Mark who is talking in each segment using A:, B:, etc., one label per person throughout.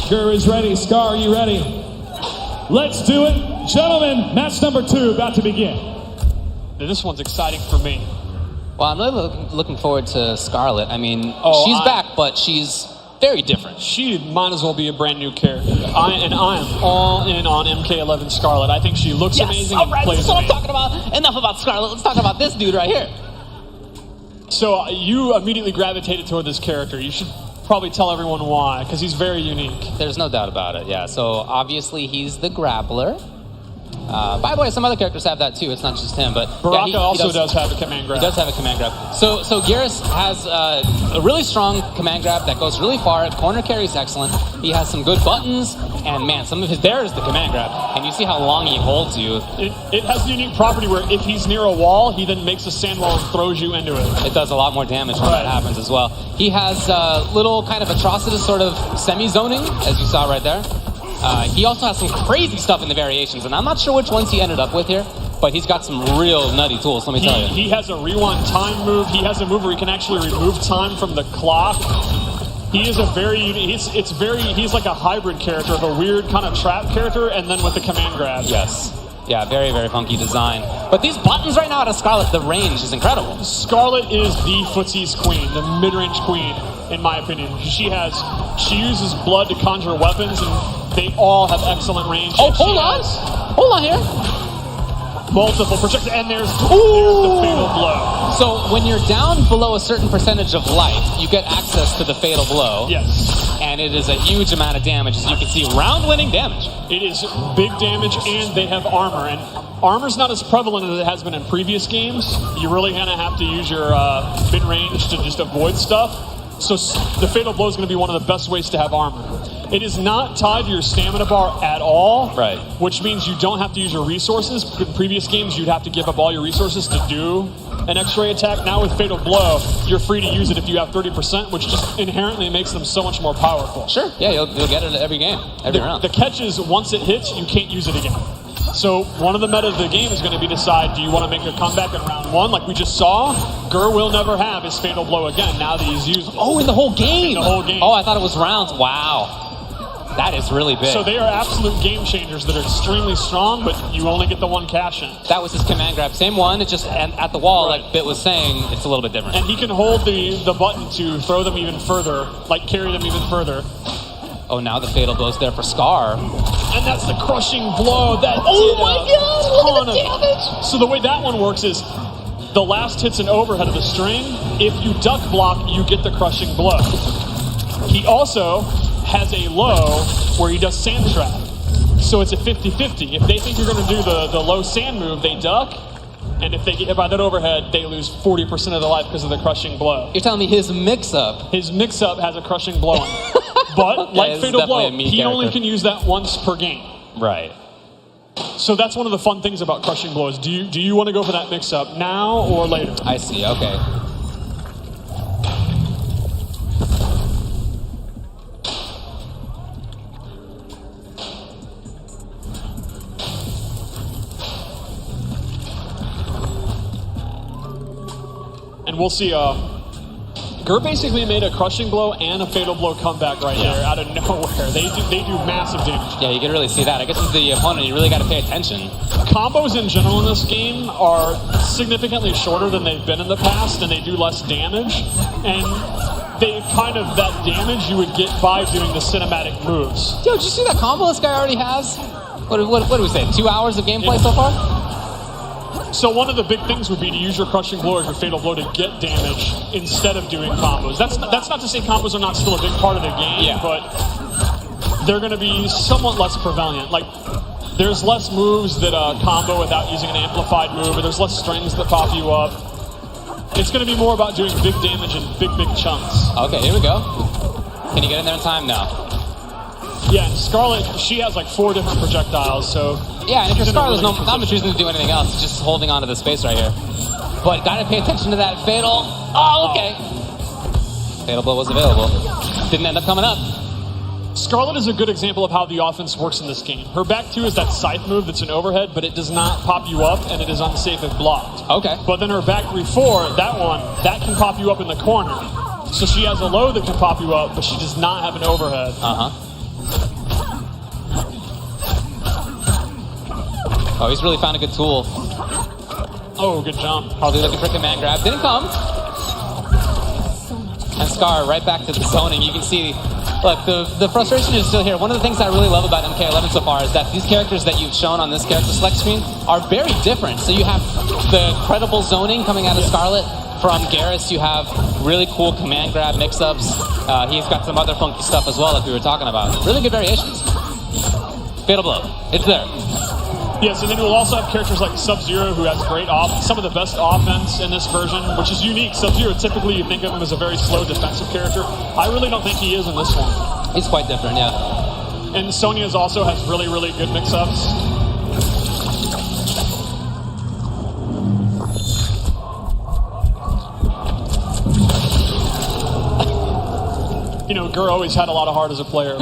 A: Gur is ready. Scar, are you ready? Let's do it. Gentlemen, match number 2 about to begin.
B: This one's exciting for me.
C: Well, I'm really looking forward to Skarlet. I mean, she's back, but she's very different.
B: She might as well be a brand new character. I am all in on MK11 Skarlet. I think she looks amazing and plays
C: that's what I'm
B: amazing.
C: talking about. Enough about Skarlet. Let's talk about this dude right here.
B: So you immediately gravitated toward this character. You should probably tell everyone why, because he's very unique.
C: There's no doubt about it, yeah. So obviously he's the grappler. By the way, some other characters have that too. It's not just him, but
B: Baraka
C: he
B: also does have a command grab.
C: He does have a command grab. So Geras has a really strong command grab that goes really far. Corner carry is excellent. He has some good buttons, and man, some of his there is the command grab, and you see how long he holds you.
B: It has a unique property where if he's near a wall, he then makes a sand wall and throws you into it.
C: It does a lot more damage when that happens as well. He has little kind of atrocitus sort of semi-zoning, as you saw right there. He also has some crazy stuff in the variations, and I'm not sure which ones he ended up with here, but he's got some real nutty tools, let me tell you.
B: He has a rewind time move. He has a move where he can actually remove time from the clock. He is a very unique, he's like a hybrid character of a weird kind of trap character, and then with the command grab.
C: Yes. Yeah, very, very funky design. But these buttons right now out of Skarlet, the range is incredible.
B: Skarlet is the footsie's queen, the mid-range queen, in my opinion. She uses blood to conjure weapons, and they all have excellent range.
C: Oh, hold on here.
B: Multiple projectiles, and there's the fatal blow.
C: So when you're down below a certain percentage of life, you get access to the fatal blow.
B: Yes.
C: And it is a huge amount of damage, as you can see, round-winning damage.
B: It is big damage, and they have armor. And armor's not as prevalent as it has been in previous games. You really kind of have to use your mid-range to just avoid stuff. So the fatal blow is going to be one of the best ways to have armor. It is not tied to your stamina bar at all,
C: right?
B: Which means you don't have to use your resources. In previous games, you'd have to give up all your resources to do an X-ray attack. Now with Fatal Blow, you're free to use it if you have 30%, which just inherently makes them so much more powerful.
C: Sure, yeah, you'll get it every game, every round.
B: The catch is, once it hits, you can't use it again. So one of the meta of the game is going to be decide, do you want to make a comeback in round 1, like we just saw? Gur will never have his Fatal Blow again, now that he's used it.
C: Oh, in the whole game?
B: In the whole game.
C: Oh, I thought it was rounds. Wow. That is really big.
B: So they are absolute game changers that are extremely strong, but you only get the one cash in.
C: That was his command grab. Same one, it's just at the wall, like Bit was saying, it's a little bit different.
B: And he can hold the button to throw them even further, like carry them even further.
C: Oh, now the fatal blow's there for Scar.
B: And that's the crushing blow. That
C: oh my god, look at the damage!
B: So the way that one works is the last hit's an overhead of the string. If you duck block, you get the crushing blow. He also has a low where he does sand trap. So it's a 50-50. If they think you're going to do the low sand move, they duck. And if they get hit by that overhead, they lose 40% of their life because of the crushing blow.
C: You're telling me his mix-up?
B: His mix-up has a crushing blow in it. But,
C: okay,
B: like Fatal Blow, he
C: character.
B: only can use that once per game.
C: Right.
B: So that's one of the fun things about crushing blows. Do you want to go for that mix-up now or later?
C: I see, okay.
B: And we'll see, Gur basically made a crushing blow and a fatal blow comeback right there out of nowhere. They do massive damage.
C: Yeah, you can really see that. I guess as the opponent, you really got to pay attention.
B: Combos in general in this game are significantly shorter than they've been in the past, and they do less damage. And they kind of, that damage you would get by doing the cinematic moves.
C: Yo, did you see that combo this guy already has? What do we say, 2 hours of gameplay so far?
B: So one of the big things would be to use your crushing blow or your fatal blow to get damage instead of doing combos. That's not to say combos are not still a big part of the game, but they're going to be somewhat less prevalent. Like, there's less moves that combo without using an amplified move, or there's less strings that pop you up. It's going to be more about doing big damage in big chunks.
C: Okay, here we go. Can you get in there in time? No.
B: Yeah, and Skarlet, she has like 4 different projectiles, so...
C: Yeah, and if you're Skarlet, there's not much reason to do anything else. It's just holding on to the space right here. But gotta pay attention to that fatal... Oh, okay. Fatal blow was available. Didn't end up coming up.
B: Skarlet is a good example of how the offense works in this game. Her back 2 is that scythe move that's an overhead, but it does not pop you up, and it is unsafe if blocked.
C: Okay.
B: But then her back 3-4, that can pop you up in the corner. So she has a low that can pop you up, but she does not have an overhead.
C: Oh, he's really found a good tool.
B: Oh, good jump.
C: Probably looking for command grab. Didn't come. And Scar right back to the zoning. You can see, look, the frustration is still here. One of the things I really love about MK11 so far is that these characters that you've shown on this character select screen are very different. So you have the credible zoning coming out of Skarlet. From Geras, you have really cool command grab mix-ups. He's got some other funky stuff as well, like we were talking about. Really good variations. Fatal Blow. It's there.
B: Yes, and then we'll also have characters like Sub-Zero, who has great some of the best offense in this version, which is unique. Sub-Zero, typically you think of him as a very slow defensive character. I really don't think he is in this one.
C: He's quite different, yeah.
B: And Sonya's also has really, really good mix-ups. You know, GRR always had a lot of heart as a player.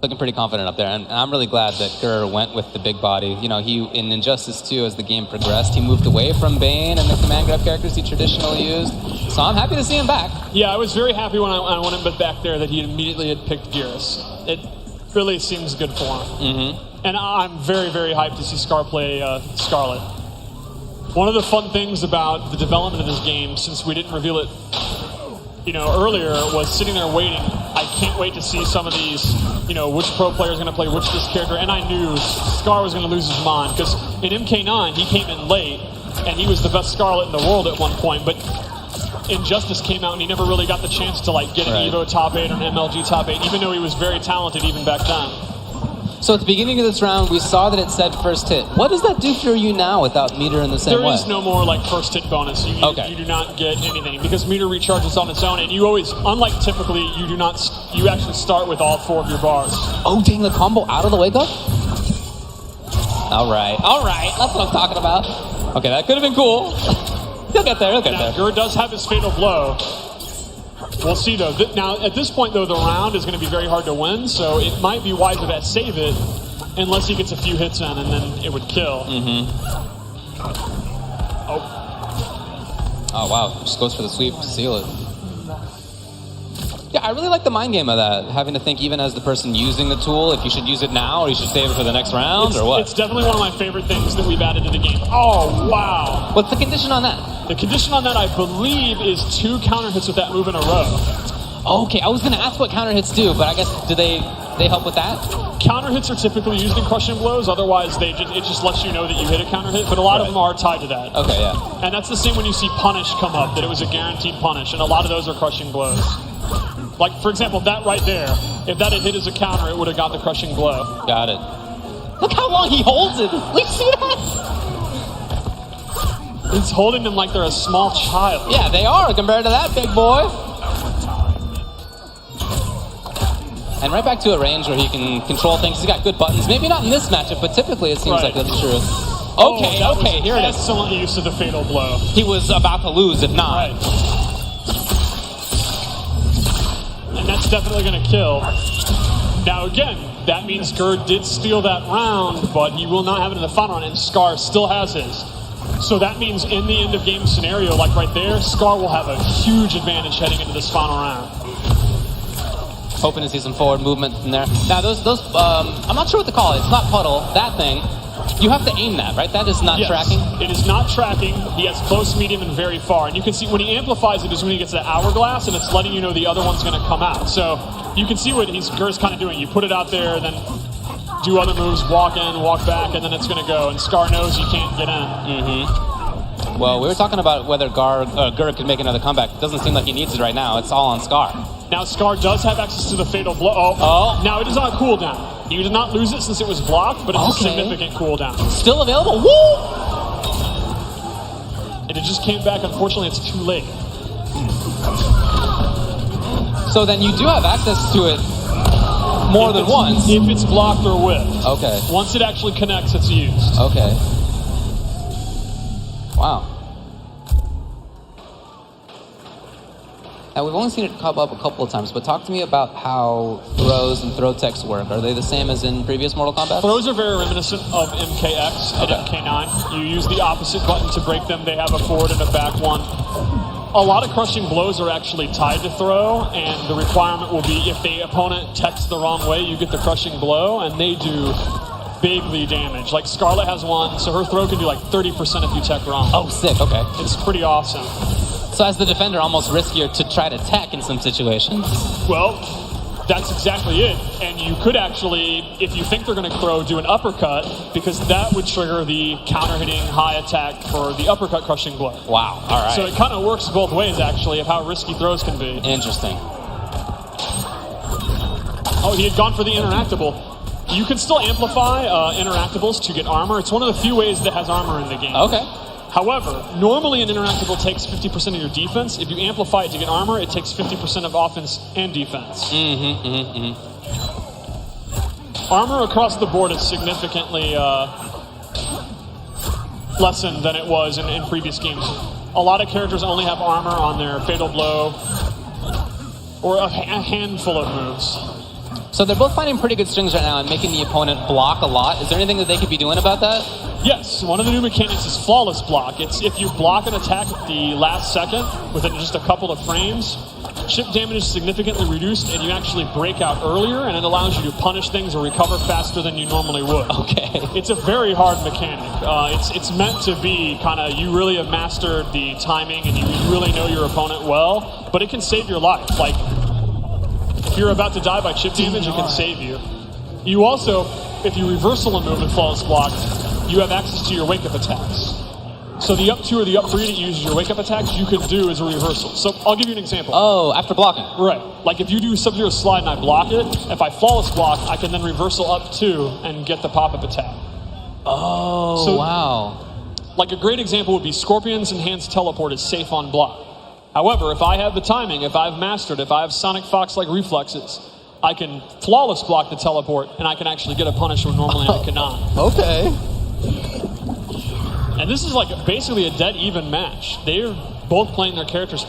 C: Looking pretty confident up there, and I'm really glad that GRR went with the big body. You know, he in Injustice 2, as the game progressed, he moved away from Bane and the command grab characters he traditionally used. So I'm happy to see him back.
B: Yeah, I was very happy when I went him back there that he immediately had picked Geras. It really seems good for him.
C: Mm-hmm.
B: And I'm very, very hyped to see Scar play Skarlet. One of the fun things about the development of this game, since we didn't reveal it, you know, earlier, was sitting there waiting. I can't wait to see some of these, you know, which pro player is going to play which this character. And I knew Scar was going to lose his mind because in MK9 he came in late and he was the best Skarlet in the world at one point. But Injustice came out and he never really got the chance to like get an Evo top 8 or an MLG top 8, even though he was very talented even back then.
C: So at the beginning of this round, we saw that it said first hit. What does that do for you now without meter in the same way?
B: There is no more like first hit bonus. You do not get anything because meter recharges on its own, and you always, unlike typically, you actually start with all 4 of your bars.
C: Oh, dang, the combo out of the wake up? All right, that's what I'm talking about. Okay, that could have been cool. He'll get there,
B: GRR does have his fatal blow. We'll see, though. Now, at this point, though, the round is going to be very hard to win, so it might be wiser to save it unless he gets a few hits in, and then it would kill.
C: Mm-hmm. Oh, wow. Just goes for the sweep to seal it. Yeah, I really like the mind game of that, having to think even as the person using the tool, if you should use it now or you should save it for the next round, or what?
B: It's definitely one of my favorite things that we've added to the game. Oh, wow.
C: What's the condition on that?
B: The condition on that, I believe, is 2 counter hits with that move in a row.
C: Okay, I was going to ask what counter hits do, but I guess, do they help with that?
B: Counter hits are typically used in crushing blows, otherwise it just lets you know that you hit a counter hit, but a lot of them are tied to that.
C: Okay, yeah.
B: And that's the same when you see punish come up, that it was a guaranteed punish, and a lot of those are crushing blows. Like, for example, that right there, if that had hit as a counter, it would have got the crushing blow.
C: Got it. Look how long he holds it. We see that?
B: He's holding them like they're a small child.
C: Yeah, they are compared to that big boy. And right back to a range where he can control things. He's got good buttons. Maybe not in this matchup, but typically it seems like that's true. Okay, here it is.
B: Excellent use of the fatal blow.
C: He was about to lose if not.
B: Right. And that's definitely going to kill. Now again, that means GRR did steal that round, but he will not have it in the final round, and Scar still has his. So that means in the end of game scenario, like right there, Scar will have a huge advantage heading into this final round.
C: Hoping to see some forward movement in there. Now those I'm not sure what to call it. It's not puddle, that thing. You have to aim that, right? That is not tracking?
B: It is not tracking. He has close, medium, and very far. And you can see when he amplifies it is when he gets that hourglass, and it's letting you know the other one's going to come out. So you can see what GRR's kind of doing. You put it out there, then do other moves, walk in, walk back, and then it's going to go. And Scar knows you can't get in.
C: Mm-hmm. Well, we were talking about whether GRR could make another comeback. It doesn't seem like he needs it right now. It's all on Scar.
B: Now Scar does have access to the fatal blow.
C: Oh.
B: Now it is on a cooldown. He did not lose it since it was blocked, but it's a significant cooldown.
C: Still available? Woo!
B: And it just came back. Unfortunately, it's too late.
C: So then you do have access to it more than once.
B: If it's blocked or whipped.
C: Okay.
B: Once it actually connects, it's used.
C: Okay. Wow. Now, we've only seen it come up a couple of times, but talk to me about how throws and throw techs work. Are they the same as in previous Mortal Kombat?
B: Throws are very reminiscent of MKX and MK9. You use the opposite button to break them. They have a forward and a back one. a lot of crushing blows are actually tied to throw, and the requirement will be if the opponent techs the wrong way, you get the crushing blow, and they do bigly damage. Like Skarlet has one, so her throw can do like 30% if you tech wrong.
C: Oh, sick, okay.
B: It's pretty awesome.
C: So as the defender, almost riskier to try to tech in some situations.
B: Well, that's exactly it. And you could actually, if you think they're going to throw, do an uppercut, because that would trigger the counter-hitting high attack for the uppercut crushing blow.
C: Wow, all right.
B: So it kind of works both ways, actually, of how risky throws can be.
C: Interesting.
B: Oh, he had gone for the interactable. You can still amplify interactables to get armor. It's one of the few ways that has armor in the game.
C: Okay.
B: However, normally an interactable takes 50% of your defense. If you amplify it to get armor, it takes 50% of offense and defense. Armor across the board is significantly lessened than it was in previous games. A lot of characters only have armor on their fatal blow or a handful of moves.
C: So they're both finding pretty good strings right now and making the opponent block a lot. Is there anything that they could be doing about that?
B: Yes, one of the new mechanics is flawless block. It's if you block an attack at the last second within just a couple of frames, chip damage is significantly reduced and you actually break out earlier, and it allows you to punish things or recover faster than you normally would.
C: Okay.
B: It's a very hard mechanic. It's meant to be kind of, you really have mastered the timing and you really know your opponent well, but it can save your life. Like, if you're about to die by chip damage, it can save you. You also, if you reversal a move with flawless block, you have access to your wake-up attacks. So the up 2 or the up 3 that uses your wake-up attacks, you could do as a reversal. So I'll give you an example.
C: Oh, after blocking.
B: Right. Like if you do Sub-Zero slide and I block it, if I flawless block, I can then reversal up 2 and get the pop-up attack.
C: Oh, so, wow.
B: Like a great example would be Scorpion's Enhanced Teleport is safe on block. However, if I have the timing, if I've mastered, if I have Sonic Fox-like reflexes, I can flawless block the teleport, and I can actually get a punish when normally I cannot.
C: Okay.
B: And this is like basically a dead even match. They're both playing their characters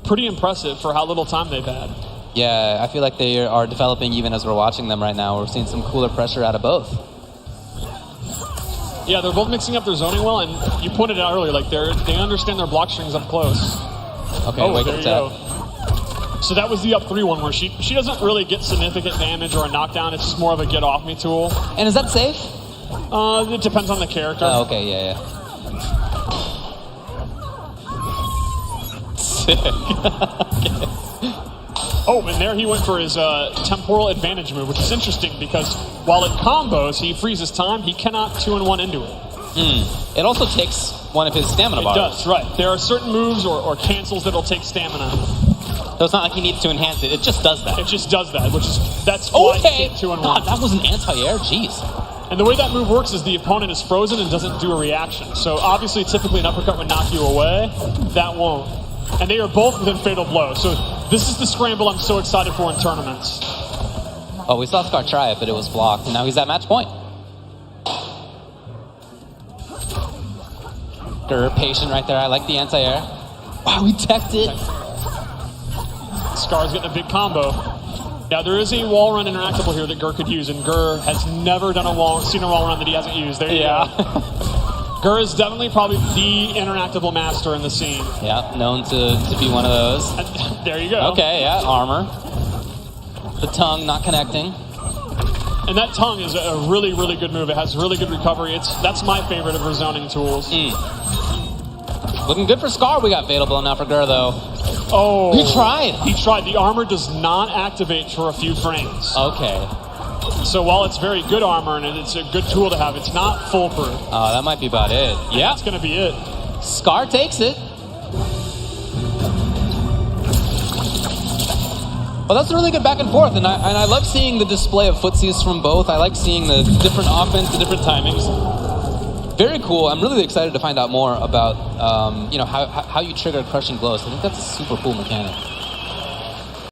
B: pretty impressive for how little time they've had.
C: Yeah, I feel like they are developing even as we're watching them right now. We're seeing some cooler pressure out of both.
B: Yeah, they're both mixing up their zoning well, and you pointed out earlier, like they understand their block strings up close.
C: Okay,
B: oh,
C: wake
B: there
C: up
B: you
C: tap.
B: go. So that was the up 3 one where she doesn't really get significant damage or a knockdown. It's just more of a get off me tool.
C: And is that safe?
B: It depends on the character.
C: Oh, okay, yeah. Sick. Okay.
B: Oh, and there he went for his temporal advantage move, which is interesting because while it combos, he freezes time, he cannot 2-in-1 into it.
C: It also takes one of his stamina bars.
B: It does, right. There are certain moves or cancels that'll take stamina.
C: So it's not like he needs to enhance it, it just does that.
B: It just does that, that's why he can't 2-in-1.
C: God, that was an anti-air, jeez.
B: And the way that move works is the opponent is frozen and doesn't do a reaction. So obviously, typically an uppercut would knock you away. That won't. And they are both within fatal blow. So this is the scramble I'm so excited for in tournaments.
C: Oh, we saw Scar try it, but it was blocked, and now he's at match point. GRR patient right there. I like the anti-air. Wow, he teched it.
B: Scar's getting a big combo. Now, there is a wall run interactable here that GRR could use, and GRR has never seen a wall run that he hasn't used. There you go. GRR is definitely probably the interactable master in the scene.
C: Yeah, known to be one of those.
B: There you go.
C: Okay, yeah, armor. The tongue not connecting.
B: And that tongue is a really, really good move. It has really good recovery. That's my favorite of her zoning tools.
C: Looking good for Scar. We got fatal blow now for GRR, though.
B: Oh.
C: He tried.
B: He tried. The armor does not activate for a few frames.
C: Okay.
B: So while it's very good armor and it's a good tool to have, it's not foolproof.
C: Oh, that might be about it. Yeah.
B: That's going to be it.
C: Scar takes it. Well, that's a really good back and forth, and I love seeing the display of footsies from both. I like seeing the different offense, the different timings. Very cool. I'm really excited to find out more about how you trigger crushing blows. I think that's a super cool mechanic.